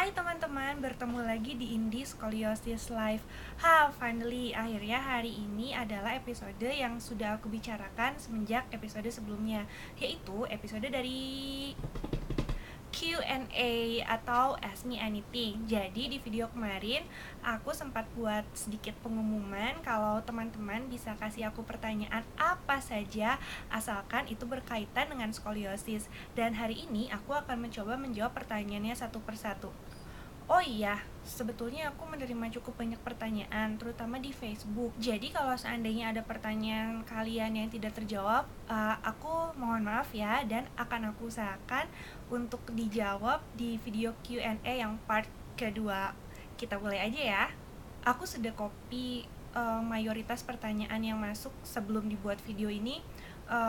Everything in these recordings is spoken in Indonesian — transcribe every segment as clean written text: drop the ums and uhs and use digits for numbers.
Hai teman-teman, bertemu lagi di Indie Scoliosis Live. Finally, akhirnya hari ini adalah episode yang sudah aku bicarakan semenjak episode sebelumnya, yaitu episode dari Q&A atau Ask Me Anything. Jadi di video kemarin aku sempat buat sedikit pengumuman kalau teman-teman bisa kasih aku pertanyaan apa saja asalkan itu berkaitan dengan skoliosis. Dan hari ini aku akan mencoba menjawab pertanyaannya satu persatu. Oh iya, sebetulnya aku menerima cukup banyak pertanyaan, terutama di Facebook. Jadi kalau seandainya ada pertanyaan kalian yang tidak terjawab, aku mohon maaf ya, dan akan aku usahakan untuk dijawab di video Q&A yang part kedua. Kita mulai aja ya. Aku sudah copy mayoritas pertanyaan yang masuk sebelum dibuat video ini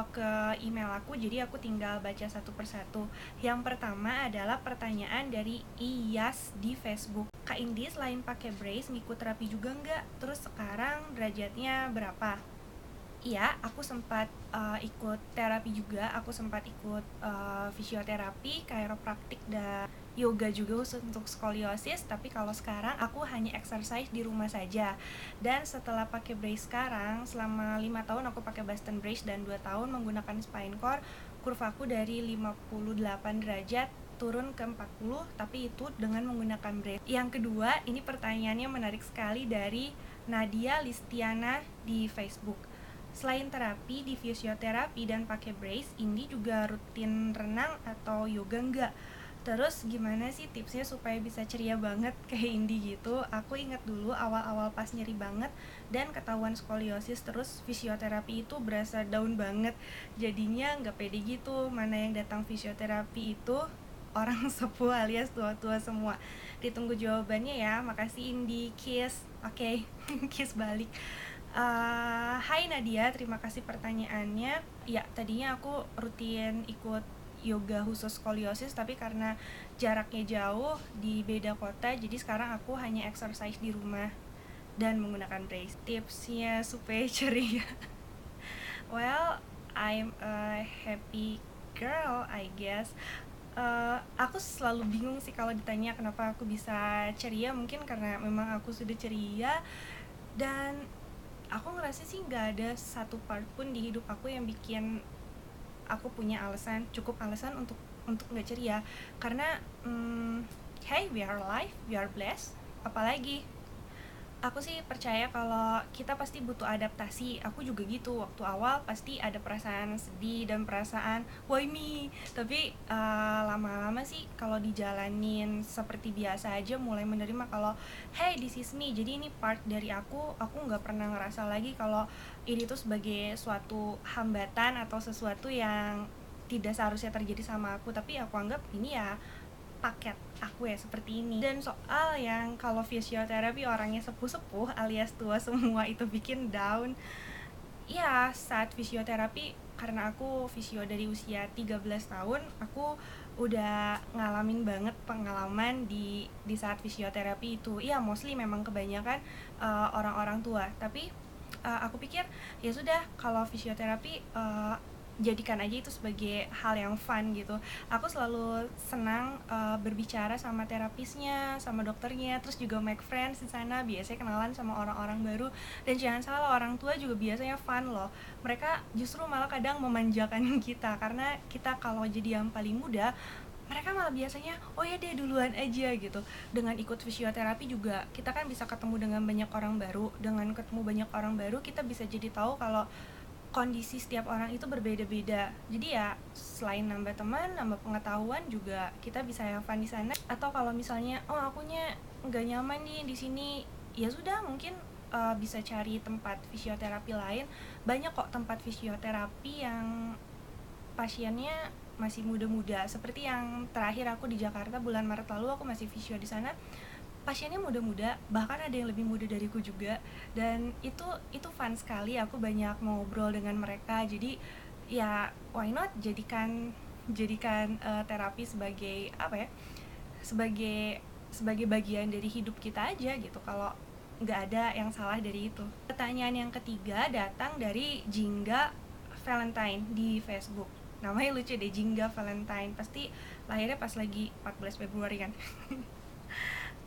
ke email aku, jadi aku tinggal baca satu persatu. Yang pertama adalah pertanyaan dari Iyas di Facebook. Kak Indi, selain pakai brace ngikut terapi juga nggak? Terus sekarang derajatnya berapa? Iya, aku sempat ikut terapi juga. Aku sempat ikut fisioterapi, chiropraktik, dan yoga juga khusus untuk skoliosis. Tapi kalau sekarang aku hanya exercise di rumah saja. Dan setelah pakai brace sekarang, selama 5 tahun aku pakai Boston brace dan 2 tahun menggunakan spine core, kurvaku dari 58 derajat turun ke 40, tapi itu dengan menggunakan brace. Yang kedua, ini pertanyaannya menarik sekali dari Nadia Listiana di Facebook. Selain terapi di fisioterapi dan pakai brace, Indi juga rutin renang atau yoga enggak? Terus gimana sih tipsnya supaya bisa ceria banget kayak Indi gitu? Aku inget dulu awal-awal pas nyeri banget dan ketahuan skoliosis, terus fisioterapi itu berasa down banget. Jadinya nggak pede gitu, mana yang datang fisioterapi itu orang sepuh alias tua-tua semua. Ditunggu jawabannya ya. Makasih Indi, kiss. Oke, kiss balik. Hai Nadia, terima kasih pertanyaannya. Ya, tadinya aku rutin ikut yoga khusus skoliosis, tapi karena jaraknya jauh di beda kota, jadi sekarang aku hanya exercise di rumah dan menggunakan brace. Tipsnya supaya ceria. Well, I'm a happy girl, I guess. Aku selalu bingung sih kalau ditanya kenapa aku bisa ceria. Mungkin karena memang aku sudah ceria, dan aku ngerasa sih nggak ada satu part pun di hidup aku yang bikin aku punya cukup alasan untuk nggak ceria. Karena hey, we are alive, we are blessed. Apalagi aku sih percaya kalau kita pasti butuh adaptasi. Aku juga gitu, waktu awal pasti ada perasaan sedih dan perasaan why me. Tapi lama-lama sih kalau dijalanin seperti biasa aja, mulai menerima kalau hey, this is me, jadi ini part dari aku nggak pernah ngerasa lagi kalau ini tuh sebagai suatu hambatan atau sesuatu yang tidak seharusnya terjadi sama aku, tapi aku anggap ini ya paket aku ya seperti ini. Dan soal yang kalau fisioterapi orangnya sepuh-sepuh alias tua semua itu bikin down, ya saat fisioterapi, karena aku fisio dari usia 13 tahun, aku udah ngalamin banget pengalaman di saat fisioterapi itu. Ya mostly memang kebanyakan orang-orang tua, tapi aku pikir ya sudah, kalau fisioterapi jadikan aja itu sebagai hal yang fun gitu. Aku selalu senang berbicara sama terapisnya, sama dokternya, terus juga make friends di sana, biasanya kenalan sama orang-orang baru. Dan jangan salah, orang tua juga biasanya fun loh. Mereka justru malah kadang memanjakan kita, karena kita kalau jadi yang paling muda, mereka malah biasanya oh ya dia duluan aja gitu. Dengan ikut fisioterapi juga kita kan bisa ketemu dengan banyak orang baru. Dengan ketemu banyak orang baru, kita bisa jadi tahu kalau kondisi setiap orang itu berbeda-beda. Jadi ya selain nambah teman, nambah pengetahuan, juga kita bisa have fun di sana. Atau kalau misalnya oh akunya nggak nyaman nih di sini, ya sudah, mungkin bisa cari tempat fisioterapi lain. Banyak kok tempat fisioterapi yang pasiennya masih muda-muda. Seperti yang terakhir aku di Jakarta bulan Maret lalu, aku masih fisio di sana. Pasiennya muda-muda, bahkan ada yang lebih muda dariku juga, dan itu fun sekali. Aku banyak ngobrol dengan mereka, jadi ya why not jadikan terapi sebagai apa ya, sebagai bagian dari hidup kita aja gitu, kalau nggak ada yang salah dari itu. Pertanyaan yang ketiga datang dari Jingga Valentine di Facebook. Namanya lucu deh, Jingga Valentine, pasti lahirnya pas lagi 14 Februari kan.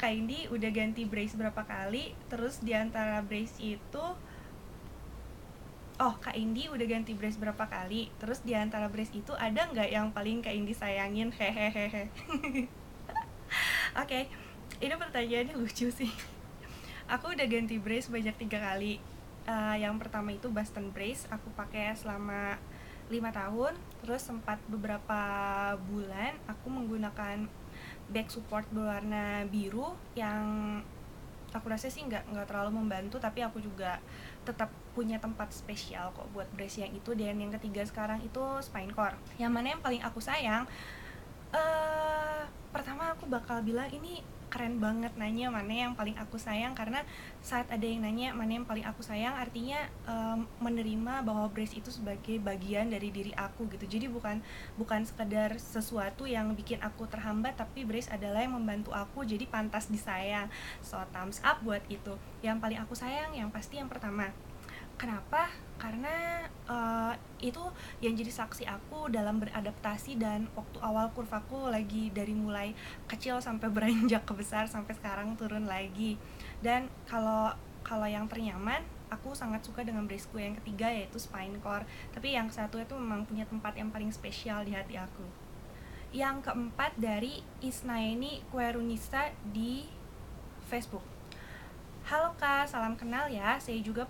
Kak Indi udah ganti brace berapa kali? Terus di antara brace itu Kak Indi udah ganti brace berapa kali? Terus di antara brace itu ada nggak yang paling Kak Indi sayangin? Hehehehe. Oke, ini pertanyaannya lucu sih. Aku udah ganti brace banyak 3 kali. Yang pertama itu Boston brace, aku pakai selama 5 tahun. Terus sempat beberapa bulan aku menggunakan back support berwarna biru yang aku rasa sih nggak terlalu membantu, tapi aku juga tetap punya tempat spesial kok buat brace yang itu. Dan yang ketiga sekarang itu Spinecore. Yang mana yang paling aku sayang? Pertama aku bakal bilang ini keren banget nanya mana yang paling aku sayang, karena saat ada yang nanya mana yang paling aku sayang, artinya menerima bahwa brace itu sebagai bagian dari diri aku gitu. Jadi bukan sekedar sesuatu yang bikin aku terhambat, tapi brace adalah yang membantu aku, jadi pantas disayang. So thumbs up buat itu. Yang paling aku sayang yang pasti yang pertama. Kenapa? Karena itu yang jadi saksi aku dalam beradaptasi, dan waktu awal kurvaku lagi dari mulai kecil sampai beranjak ke besar sampai sekarang turun lagi. Dan kalau yang ternyaman, aku sangat suka dengan braceku yang ketiga, yaitu Spinecore. Tapi yang satu itu memang punya tempat yang paling spesial di hati aku. Yang keempat dari Isnaini Kwerunisa di Facebook. Halo Kak, salam kenal ya. Saya juga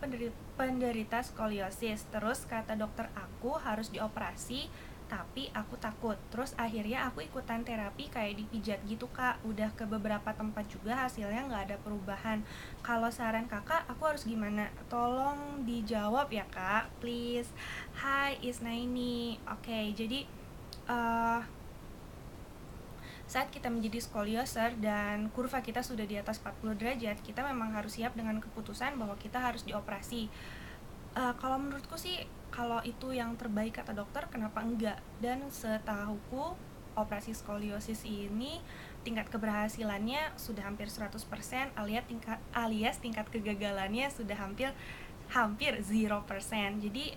penderita skoliosis. Terus kata dokter aku harus dioperasi, tapi aku takut. Terus akhirnya aku ikutan terapi kayak dipijat gitu Kak. Udah ke beberapa tempat juga, hasilnya nggak ada perubahan. Kalau saran kakak, aku harus gimana? Tolong dijawab ya Kak, please. Hai Isnaini. Oke, jadi saat kita menjadi skolioser dan kurva kita sudah di atas 40 derajat, kita memang harus siap dengan keputusan bahwa kita harus dioperasi. Kalau menurutku sih, kalau itu yang terbaik kata dokter, kenapa enggak? Dan setahuku, operasi skoliosis ini tingkat keberhasilannya sudah hampir 100%, alias tingkat kegagalannya sudah hampir 0%. Jadi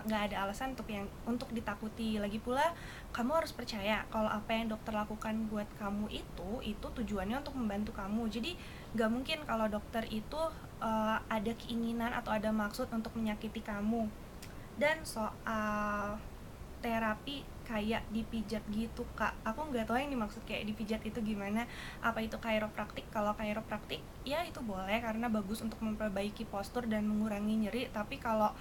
nggak ada alasan untuk ditakuti. Lagi pula kamu harus percaya kalau apa yang dokter lakukan buat kamu itu tujuannya untuk membantu kamu. Jadi nggak mungkin kalau dokter itu ada keinginan atau ada maksud untuk menyakiti kamu. Dan soal terapi kayak dipijat gitu Kak, aku nggak tahu yang dimaksud kayak dipijat itu gimana. Apa itu chiropractic? Kalau chiropractic ya itu boleh karena bagus untuk memperbaiki postur dan mengurangi nyeri. Tapi kalau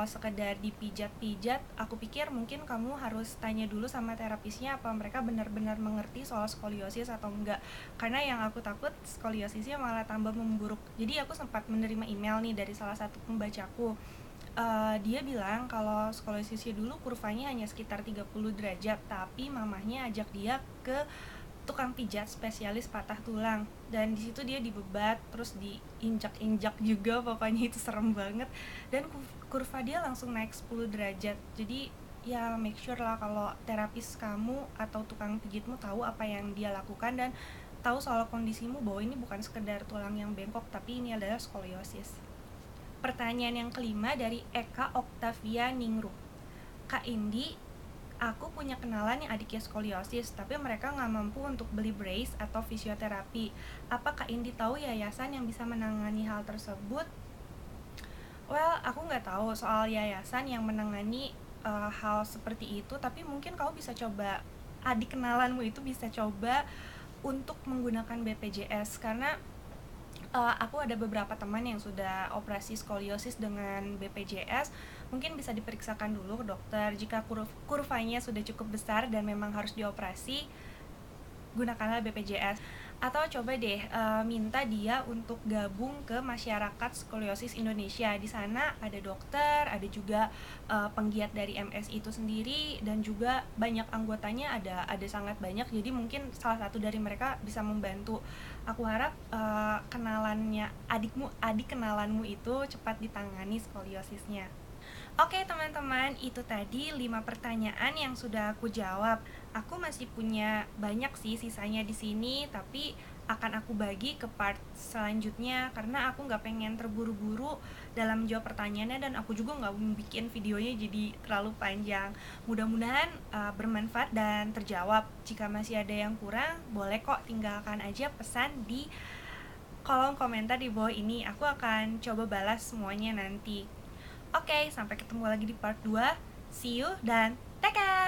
sekedar dipijat-pijat, aku pikir mungkin kamu harus tanya dulu sama terapisnya apa mereka benar-benar mengerti soal skoliosis atau enggak. Karena yang aku takut skoliosisnya malah tambah memburuk. Jadi aku sempat menerima email nih dari salah satu pembacaku. Dia bilang kalau skoliosis dulu kurvanya hanya sekitar 30 derajat, tapi mamahnya ajak dia ke tukang pijat spesialis patah tulang, dan di situ dia dibebat terus diinjak-injak juga, pokoknya itu serem banget. Dan kurva dia langsung naik 10 derajat. Jadi ya make sure lah kalau terapis kamu atau tukang pijitmu tahu apa yang dia lakukan dan tahu soal kondisimu, bahwa ini bukan sekedar tulang yang bengkok, tapi ini adalah skoliosis. Pertanyaan yang kelima dari Eka Oktavia Ningrum. Kak Indi, aku punya kenalan yang adiknya skoliosis, tapi mereka nggak mampu untuk beli brace atau fisioterapi. Apa Kak Indi tahu yayasan yang bisa menangani hal tersebut? Well, aku nggak tahu soal yayasan yang menangani hal seperti itu, tapi mungkin kamu bisa coba, adik kenalanmu itu bisa coba untuk menggunakan BPJS, karena aku ada beberapa teman yang sudah operasi skoliosis dengan BPJS. Mungkin bisa diperiksakan dulu ke dokter. Jika kurvanya sudah cukup besar dan memang harus dioperasi, gunakanlah BPJS. Atau coba deh minta dia untuk gabung ke Masyarakat Skoliosis Indonesia. Di sana ada dokter, ada juga penggiat dari MSI itu sendiri, dan juga banyak anggotanya, ada sangat banyak. Jadi mungkin salah satu dari mereka bisa membantu. Aku harap adik kenalanmu itu cepat ditangani skoliosisnya. Oke teman-teman, itu tadi 5 pertanyaan yang sudah aku jawab. Aku masih punya banyak sih sisanya di sini, tapi akan aku bagi ke part selanjutnya, karena aku nggak pengen terburu-buru dalam menjawab pertanyaannya, dan aku juga nggak mau bikin videonya jadi terlalu panjang. Mudah-mudahan bermanfaat dan terjawab. Jika masih ada yang kurang, boleh kok tinggalkan aja pesan di kolom komentar di bawah ini. Aku akan coba balas semuanya nanti. Oke, sampai ketemu lagi di part 2. See you dan take care!